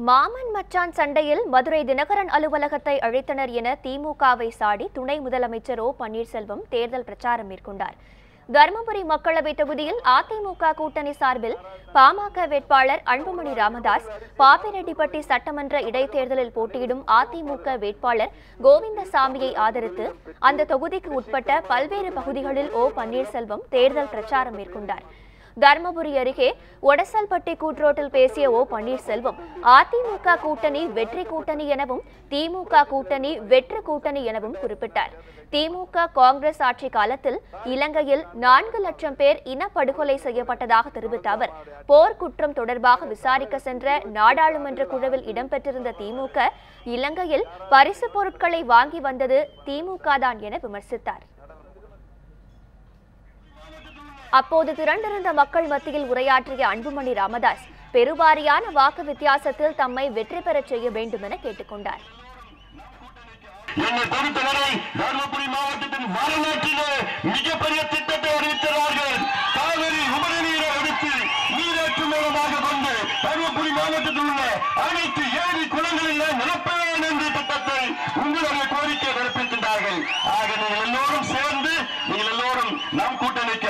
மாமன் மச்சான் சண்டையில் மதுரை தினகரன் அலுவலகத்தை அழைத்தனர் என திமுகவை சாடி துணை முதலமைச்சர் ஓ பன்னீர்செல்வம் தேர்தல் பிரச்சாரம் மேற்கொண்டார். தருமபுரி மக்களவைத் தொகுதியில் அதிமுக கூட்டணி சார்பில் பாமக வேட்பாளர் அன்புமணி ராமதாஸ், பாப்பிரெட்டிப்பட்டி சட்டமன்ற இடைத்தேர்தலில் போட்டியிடும் அதிமுக வேட்பாளர் கோவிந்தசாமியை ஆதரித்து அந்த தொகுதிக்கு உட்பட்ட பல்வேறு பகுதிகளில் ஓ பன்னீர்செல்வம் தேர்தல் பிரச்சாரம் மேற்கொண்டார். தருமபுரி அருகே ஒடசல்பட்டி கூட்ரோட்டில் பேசிய ஓ பன்னீர்செல்வம், அதிமுக கூட்டணி வெற்றி கூட்டணி எனவும் திமுக கூட்டணி வெற்று கூட்டணி எனவும் குறிப்பிட்டார். திமுக காங்கிரஸ் ஆட்சி காலத்தில் இலங்கையில் 4 லட்சம் பேர் இனப்படுகொலை செய்யப்பட்டதாக தெரிவித்த அவர், போர்க்குற்றம் தொடர்பாக விசாரிக்க சென்ற நாடாளுமன்ற குழுவில் இடம்பெற்றிருந்த திமுக இலங்கையில் பரிசு பொருட்களை வாங்கி வந்தது திமுக தான் என விமர்சித்தார். அப்போது திரண்டிருந்த மக்கள் மத்தியில் உரையாற்றிய அன்புமணி ராமதாஸ், பெருவாரியான வாக்கு வித்தியாசத்தில் தம்மை வெற்றி பெறச் செய்ய வேண்டும் என கேட்டுக் கொண்டார். என்னை பொறுத்தவரை தருமபுரி மாவட்டத்தின் வரலாற்றிலே மிகப்பெரிய திட்டத்தை அறிவித்தார்கள். காவிரி உபரி நீரை எடுத்து நீரேற்று மூலமாக கொண்டு தருமபுரி மாவட்டத்தில் உள்ள அனைத்து ஏரி குளங்களில் நிரப்பவேன் என்ற திட்டத்தை உங்களுடைய கோரிக்கை பிறப்பிக்கின்றார்கள். ஆக நீங்கள் எல்லோரும் சேர்ந்து நீங்கள் எல்லோரும் நம் கூட்டணிக்கு